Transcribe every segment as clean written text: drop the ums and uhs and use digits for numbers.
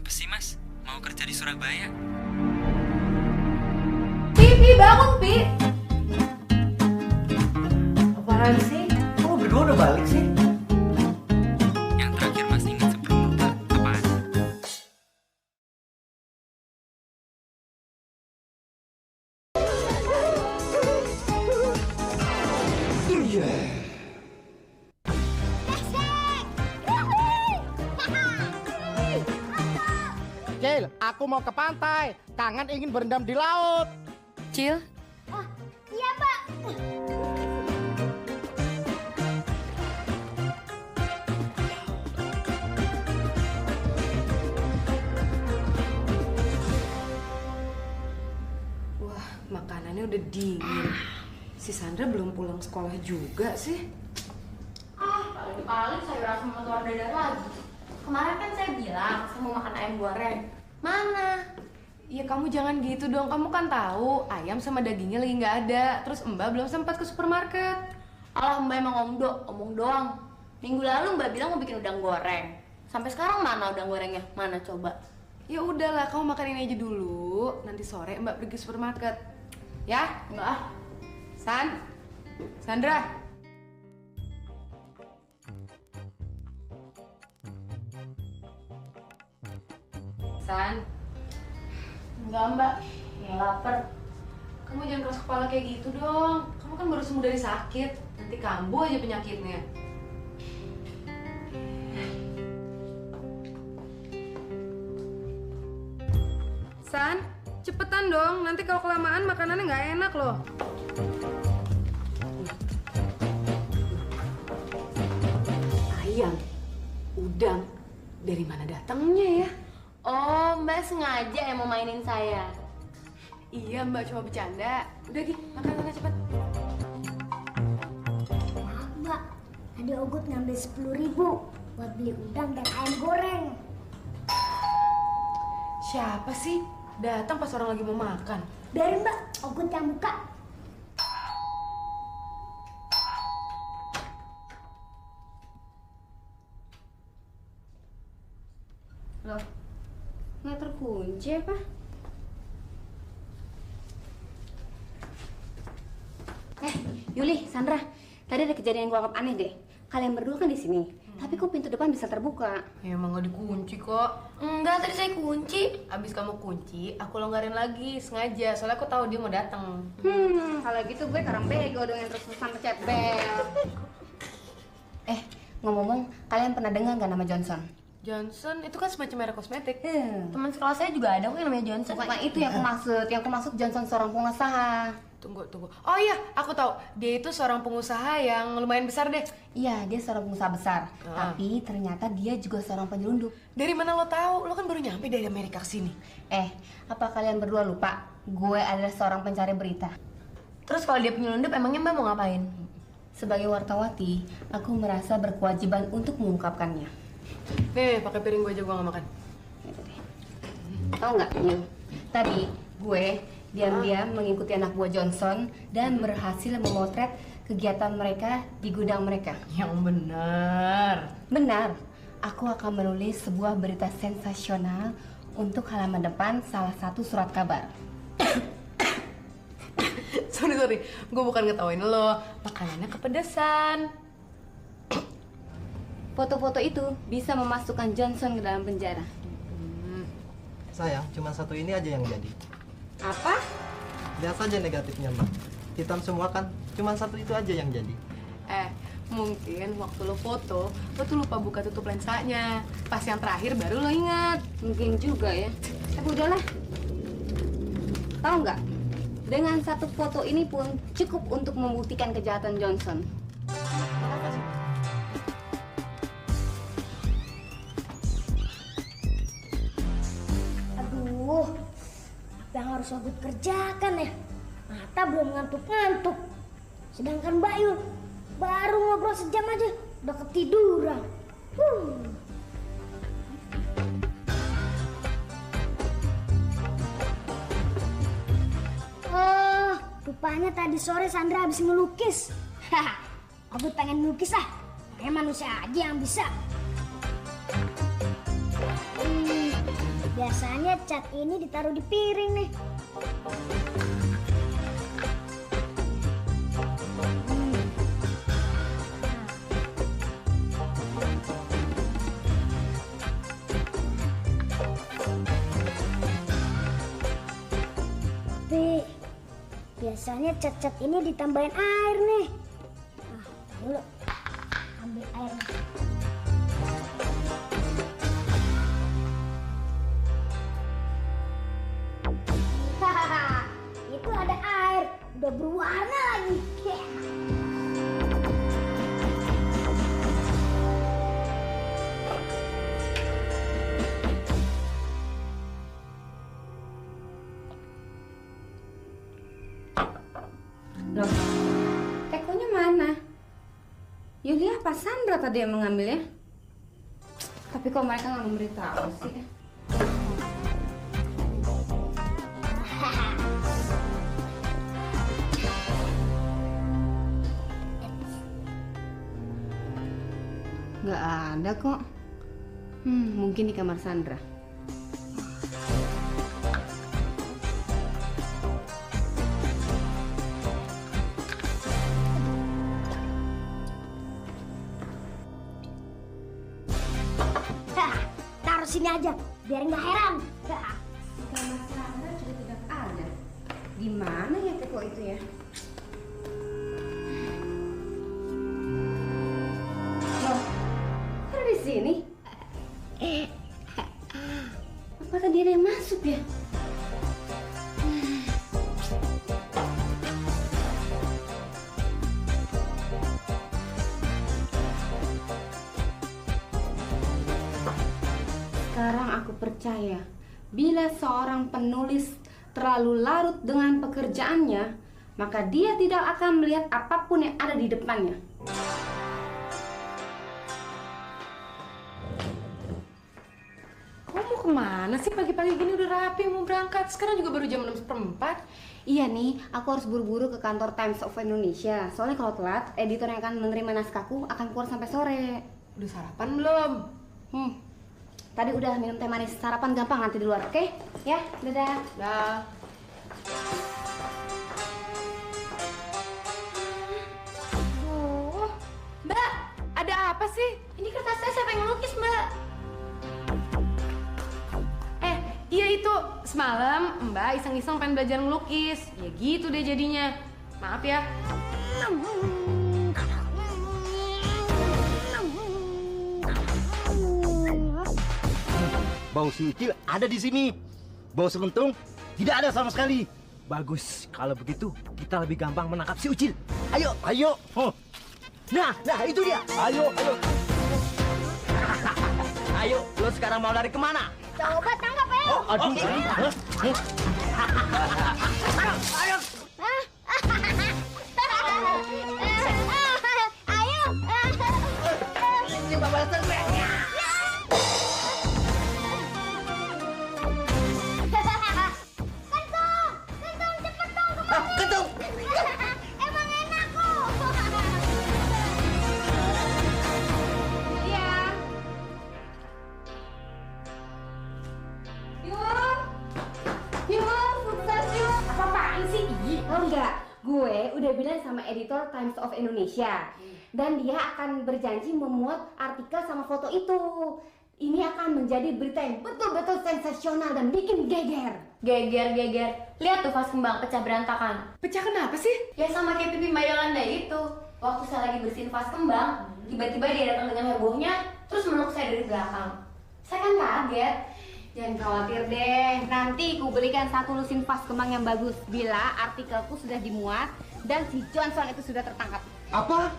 Apa sih mas? Mau kerja di Surabaya? Pi, bangun Pi. Apaan sih? Kok berdua udah balik sih? Yang terakhir mas ingat sebelum lupa apaan? Cil, aku mau ke pantai. Kangen ingin berendam di laut. Cil, Oh, iya Pak. wah makanannya udah dingin. Si Sandra belum pulang sekolah juga sih. Paling sayur asam sama telur dadar lagi. Kemarin kan saya bilang saya mau makan ayam goreng. Mana? Ya kamu jangan gitu dong, kamu kan tahu ayam sama dagingnya lagi nggak ada. Terus Mbak belum sempat ke supermarket. Alah Mbak emang omong doang. Minggu lalu Mbak bilang mau bikin udang goreng. Sampai sekarang mana udang gorengnya? Mana coba? Ya udahlah, kamu makan ini aja dulu. Nanti sore Mbak pergi supermarket. Ya? Enggak ah. Sandra. Enggak Mbak. Ya lapar. Kamu jangan keras kepala kayak gitu dong. Kamu kan baru sembuh dari sakit. Nanti kambuh aja penyakitnya. San, cepetan dong. Nanti kalau kelamaan makanannya nggak enak loh. Ayam, udang, dari mana datangnya ya? Oh Mbak sengaja yang mau mainin saya. Iya Mbak, cuma bercanda. Udah Gi, makan sana cepet. Maaf Mbak, tadi Ogut ngambil 10.000 buat beli udang dan ayam goreng. Siapa sih? Datang pas orang lagi mau makan. Biarin Mbak, Ogut yang buka. Loh, nggak terkunci apa? Yuli, Sandra, tadi ada kejadian yang gua anggap aneh deh. Kalian berdua kan di sini, tapi kok pintu depan bisa terbuka? Ya emang gak dikunci kok. Enggak, tadi saya kunci. Abis kamu kunci, aku longgarin lagi sengaja. Soalnya aku tahu dia mau datang. Kalau gitu gue karang bego dong yang terus-terusan pencet bel. Ngomong-ngomong, kalian pernah dengar nggak nama Johnson? Johnson itu kan semacam merek kosmetik. Teman sekolah saya juga ada kok yang namanya Johnson. Bukan itu yang aku maksud. Yang aku maksud Johnson seorang pengusaha. Tunggu. Oh iya, aku tahu. Dia itu seorang pengusaha yang lumayan besar deh. Iya, dia seorang pengusaha besar. Tapi ternyata dia juga seorang penyelundup. Dari mana lo tahu? Lo kan baru nyampe dari Amerika ke sini. Apa kalian berdua lupa? Gue adalah seorang pencari berita. Terus kalau dia penyelundup, emangnya Mbak mau ngapain? Sebagai wartawati, aku merasa berkewajiban untuk mengungkapkannya. Nih, pakai piring gue aja, gue gak makan. Tahu nggak, Yul? Tadi gue diam-diam mengikuti anak buah Johnson dan berhasil memotret kegiatan mereka di gudang mereka. Yang benar. Benar, aku akan menulis sebuah berita sensasional untuk halaman depan salah satu surat kabar. Sorry, gue bukan ngetawain lo. Makanannya kepedesan. Foto-foto itu bisa memasukkan Johnson ke dalam penjara. Sayang, cuma satu ini aja yang jadi. Apa? Lihat saja negatifnya Mbak. Hitam semua kan, cuma satu itu aja yang jadi. Mungkin waktu lo foto, lo tuh lupa buka tutup lensanya. Pas yang terakhir baru lo ingat. Mungkin juga ya. Tapi udahlah. Tahu nggak? Dengan satu foto ini pun cukup untuk membuktikan kejahatan Johnson. Aduh, apa yang harus Ogut kerjakan ya? Mata belum ngantuk-ngantuk. Sedangkan Mbak Yul baru ngobrol sejam aja udah ketiduran. Oh, rupanya tadi sore Sandra habis ngelukis. Haha, Ogut pengen ngelukis ah. Kayak manusia aja yang bisa. Biasanya cat ini ditaruh di piring nih. Tapi biasanya cat-cat ini ditambahin air nih. Nah, dulu ambil airnya. Hahaha, itu ada air, udah berwarna lagi. Loh, tekonya mana? Yulia apa Sandra tadi yang mengambilnya? Tapi kok mereka nggak memberitahu sih? Nggak ada kok. Mungkin di kamar Sandra. Taruh sini aja, biar nggak heran. Kamar Sandra juga tidak ada. Di mana ya teko itu ya? Loh, kok ada di sini? Apa tadi ada yang masuk ya? Sekarang aku percaya, bila seorang penulis terlalu larut dengan pekerjaannya, maka dia tidak akan melihat apapun yang ada di depannya. Kamu mau kemana sih pagi-pagi gini udah rapi mau berangkat? Sekarang juga baru jam 6:04. Iya nih, aku harus buru-buru ke kantor Times of Indonesia. Soalnya kalau telat, editor yang akan menerima naskahku akan keluar sampai sore. Udah sarapan belum? Tadi udah minum teh manis, sarapan gampang nanti di luar, oke? Ya, dadah. Dah. Oh, Mbak, ada apa sih? Ini kertasnya siapa yang ngelukis, Mbak? Iya itu, semalam Mbak iseng-iseng pengen belajar ngelukis. Ya gitu deh jadinya. Maaf ya. Bau si Ucil ada di sini. Bau selentung tidak ada sama sekali. Bagus, kalau begitu kita lebih gampang menangkap si Ucil. Ayo, ayo. Nah, itu dia. Ayo. Ayo, lo sekarang mau lari kemana? Coba tangkap ayo. Oh, aduh. Ayo. Ayo. Ini babalasan gue. Kentung, cepet dong kemana? Kentung. Emang enak kok. Iya. Yuk, sukses yuk. Apa-apaan sih? Oh enggak, gue udah bilang sama editor Times of Indonesia. Dan dia akan berjanji memuat artikel sama foto itu. Ini akan menjadi berita yang betul-betul sensasional dan bikin geger. Geger. Lihat tuh vas kembang pecah berantakan. Pecah kenapa sih? Ya sama kayak pipi Mbak Yolanda itu. Waktu saya lagi bersihin vas kembang, tiba-tiba dia datang dengan hebohnya, terus meluk saya dari belakang. Saya kan kaget. Jangan khawatir deh, nanti ku belikan satu lusin vas kembang yang bagus bila artikelku sudah dimuat dan si Johnson itu sudah tertangkap. Apa?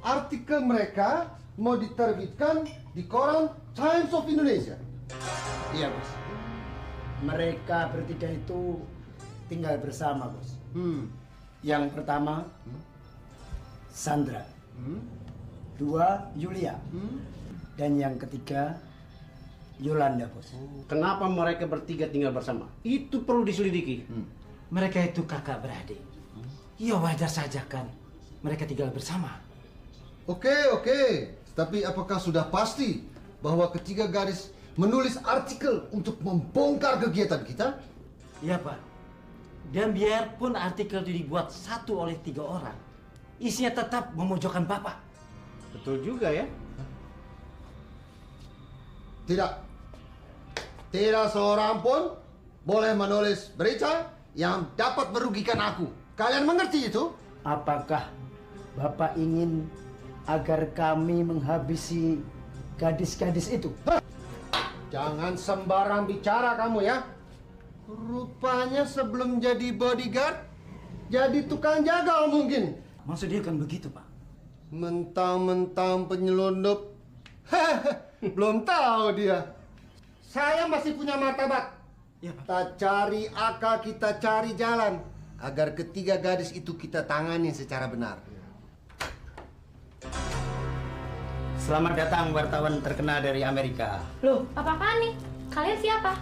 Artikel mereka mau diterbitkan di koran Times of Indonesia. Iya, Bos. Mereka bertiga itu tinggal bersama, Bos. Yang pertama, Sandra. Dua, Yulia. Dan yang ketiga, Yolanda, Bos. Kenapa mereka bertiga tinggal bersama? Itu perlu diselidiki. Mereka itu kakak beradik. Ya wajar saja kan mereka tinggal bersama. Oke. Tapi apakah sudah pasti bahwa ketiga gadis menulis artikel untuk membongkar kegiatan kita? Iya, Pak. Dan biarpun artikel itu dibuat 1 oleh 3 orang, isinya tetap memojokkan Bapak. Betul juga ya. Tidak. Tidak seorang pun boleh menulis berita yang dapat merugikan aku. Kalian mengerti itu? Apakah Bapak ingin agar kami menghabisi gadis-gadis itu? Jangan sembarang bicara kamu ya. Rupanya sebelum jadi bodyguard, jadi tukang jagal mungkin. Maksud dia kan begitu, Pak. Mentang-mentang penyelundup. Belum tahu dia. Saya masih punya martabat. Ya, Pak. Kita cari akal, kita cari jalan. Agar ketiga gadis itu kita tangani secara benar. Selamat datang wartawan terkenal dari Amerika. Loh, apa-apaan nih? Kalian siapa?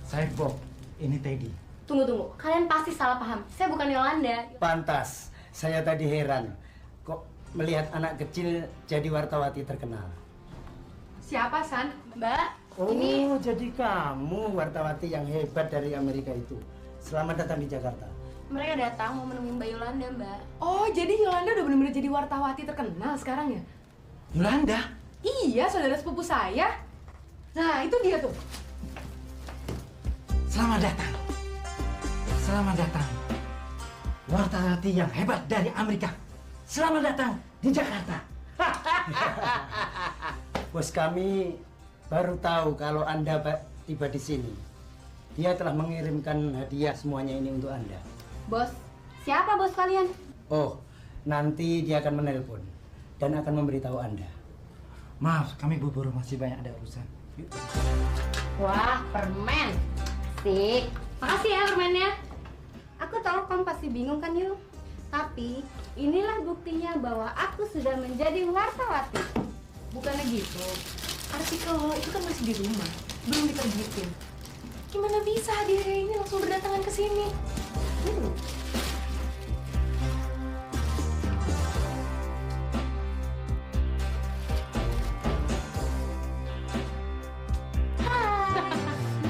Saya Bob, ini Teddy. Tunggu. Kalian pasti salah paham. Saya bukan Yolanda. Pantas, saya tadi heran. Kok melihat anak kecil jadi wartawati terkenal? Siapa, San? Mbak, Oh, ini jadi kamu wartawati yang hebat dari Amerika itu. Selamat datang di Jakarta. mereka datang mau menemui Mbak Yolanda, Mbak. Oh, jadi Yolanda udah bener-bener jadi wartawati terkenal sekarang ya? Yolanda? Iya, saudara sepupu saya. Nah, itu dia tuh. Selamat datang. Selamat datang. Wartawati yang hebat dari Amerika. Selamat datang di Jakarta. Bos kami baru tahu kalau Anda tiba di sini. Dia telah mengirimkan hadiah semuanya ini untuk Anda. Bos, siapa bos kalian? Oh, nanti dia akan menelpon dan akan memberitahu Anda. Maaf, kami buru-buru masih banyak ada urusan. Yuk. Wah, permen. Asik. Makasih ya permennya. Aku tahu kamu pasti bingung kan, Yul? Tapi inilah buktinya bahwa aku sudah menjadi wartawati. Bukannya gitu. Artikel lo itu kan masih di rumah, belum diterbitin. Gimana bisa hadiah kayak ini langsung berdatangan ke sini?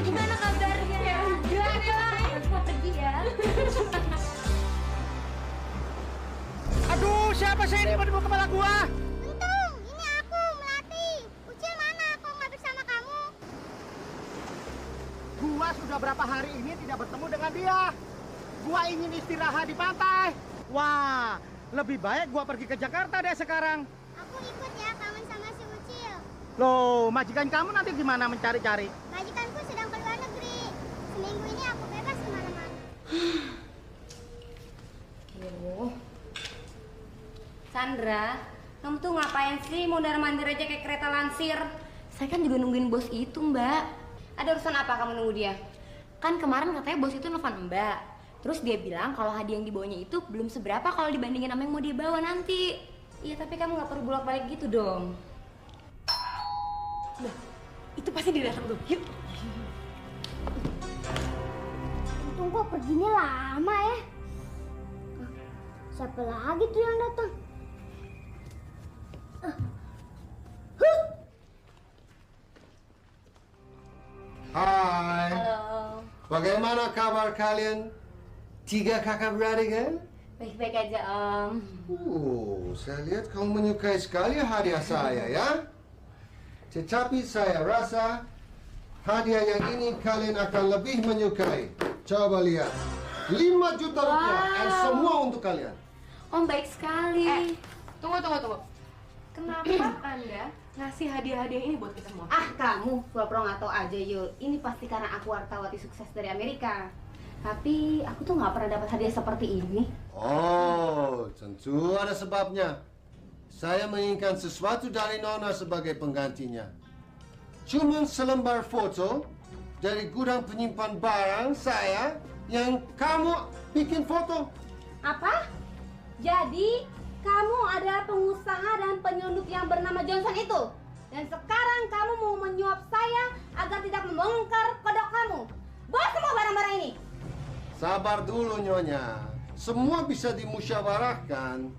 Gimana kabarnya? Ya udah dong, mau pergi ya. Aduh, siapa sih ini di kepala gua? Untung, ini aku, Melati. Ucil mana? Kok nggak bersama kamu? Gua sudah berapa hari ini tidak bertemu dengan dia. Gua ingin istirahat di pantai. Wah, lebih baik gua pergi ke Jakarta deh sekarang. Aku ikut ya, kangen sama si Ucil. Loh, majikan kamu nanti gimana mencari-cari? Majikanku sedang ke luar negeri. Seminggu ini aku bebas kemana-mana. Sandra, kamu tuh ngapain sih mondar-mandir aja kayak kereta lansir? Saya kan juga nungguin bos itu, Mbak. Ada urusan apa kamu nunggu dia? Kan kemarin katanya bos itu nelfon Mbak. Terus dia bilang kalau hadiah yang dibawanya itu belum seberapa kalau dibandingin sama yang mau dia bawa nanti. Iya, tapi kamu nggak perlu bolak-balik gitu dong. Nah, itu pasti dia datang tuh. Yuk. Untung kok perginya lama ya. Siapa lagi tuh yang datang? Hai. Halo. Bagaimana kabar kalian? 3 kakak beradik kan? Baik-baik aja, Om. Saya lihat kamu menyukai sekali hadiah saya ya. Tetapi saya rasa hadiah yang ini kalian akan lebih menyukai. Coba lihat. 5 juta rupiah dan semua untuk kalian. Om baik sekali. Tunggu. Kenapa Anda ngasih hadiah-hadiah ini buat kita semua? Ah, kamu pura-pura nggak tahu aja, Yul. Ini pasti karena aku wartawati sukses dari Amerika. Tapi aku tuh nggak pernah dapat hadiah seperti ini. Oh, tentu ada sebabnya. Saya menginginkan sesuatu dari Nona sebagai penggantinya. Cuma selembar foto dari gudang penyimpan barang saya yang kamu bikin foto. Apa? Jadi kamu adalah pengusaha dan penyelundup yang bernama Johnson itu? Dan sekarang kamu mau menyuap saya agar tidak membongkar kodok kamu? Bawa semua barang-barang ini. Sabar dulu Nyonya. Semua bisa dimusyawarahkan.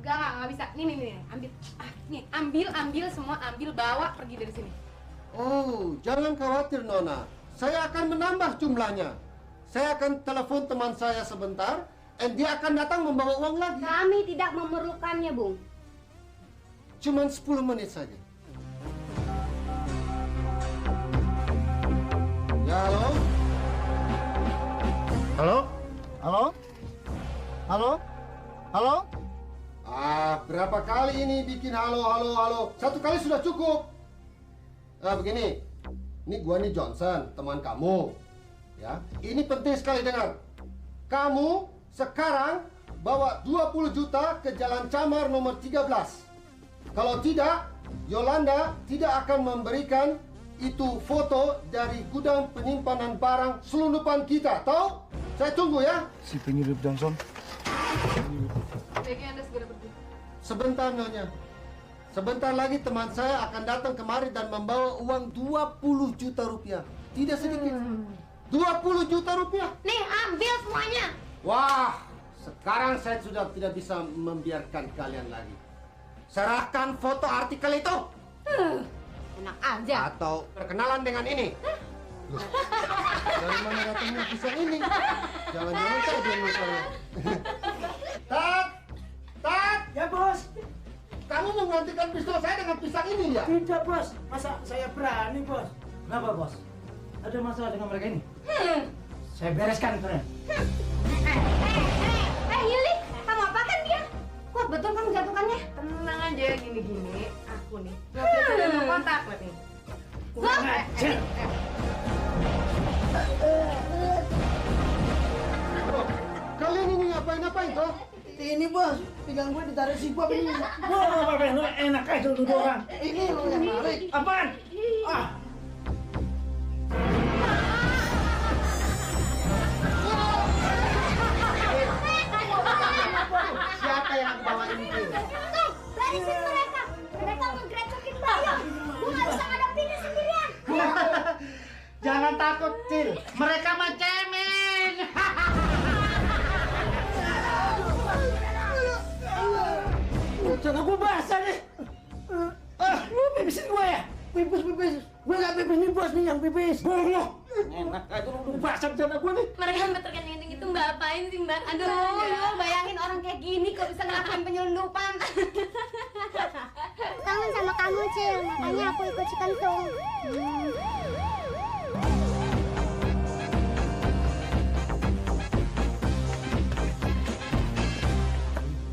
Nggak bisa. Nih, ambil. Nih, ambil semua, bawa, pergi dari sini. Oh, jangan khawatir Nona. Saya akan menambah jumlahnya. Saya akan telepon teman saya sebentar, dan dia akan datang membawa uang lagi. Kami tidak memerlukannya, Bung. Cuman 10 menit saja. Ya, halo? Halo? Halo? Halo? Halo? Berapa kali ini bikin halo, halo, halo? Satu kali sudah cukup. Begini. Ini gua nih Johnson, teman kamu. Ya, ini penting sekali dengar. Kamu sekarang bawa 20 juta ke Jalan Camar nomor 13. Kalau tidak, Yolanda tidak akan memberikan itu foto dari gudang penyimpanan barang selundupan kita. Tahu? Saya tunggu ya. Si penyusup Johnson. Baiknya Anda segera pergi. Sebentar Nyonya. Sebentar lagi teman saya akan datang kemari dan membawa uang 20 juta rupiah. Tidak sedikit. 20 juta rupiah. Nih, ambil semuanya. Wah, sekarang saya sudah tidak bisa membiarkan kalian lagi. Serahkan foto artikel itu. Enak aja. Atau perkenalan dengan ini. Loh, dari mana datangnya pisang ini? Jangan-jangan saya dia misalnya. Tat! Tat! Ya, Bos. Kamu menggantikan pistol saya dengan pisang ini ya? Tidak, Bos. Masa saya berani, Bos? Kenapa, Bos? Ada masalah dengan mereka ini? Saya bereskan, Fren. Yuli, kamu apakan dia? Kuat betul kamu jatuhkannya. Tenang aja, gini-gini. Aku nih. Nggak bisa mau kontak, lihat nih. Kurang ajar. Kalian ini ngapain toh? Ini, Bos. Pinggang gue ditarik si Bob ini. Wah, apa lu enak aja lu orang. Ini lu yang tarik. Apaan? Ah. Siapa yang aku bawa ini? Barisin mereka. Mereka menggerecokin Bayu. Gue nggak bisa ngadepinnya sendirian. Jangan takut, Cil. Mereka mah cemeng. Jangan gue basah nih. Lu pipisin gue ya? Pipis. Gue gak pipis nih, Bos nih yang pipis. Bohong. Enak aja lu basah jangan gue nih. Mereka sampai terkening itu Mbak apain sih Mbak? Aduh, bayangin orang kayak gini kok bisa ngelakuin penyelundupan. Kangen sama kamu, Cil. Makanya aku ikut si Kentung.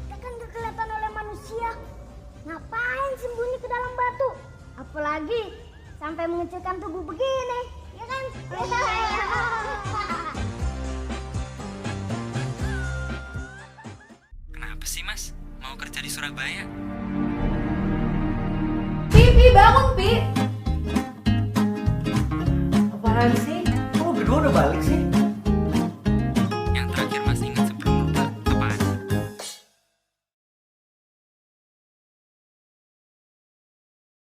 Kita kan gak kelihatan oleh manusia. Ngapain sembunyi ke dalam batu? Apalagi sampai mengecilkan tubuh begini. Ya kan? Kenapa sih mas? Mau kerja di Surabaya? Pi, bangun, Pi. Apaan sih?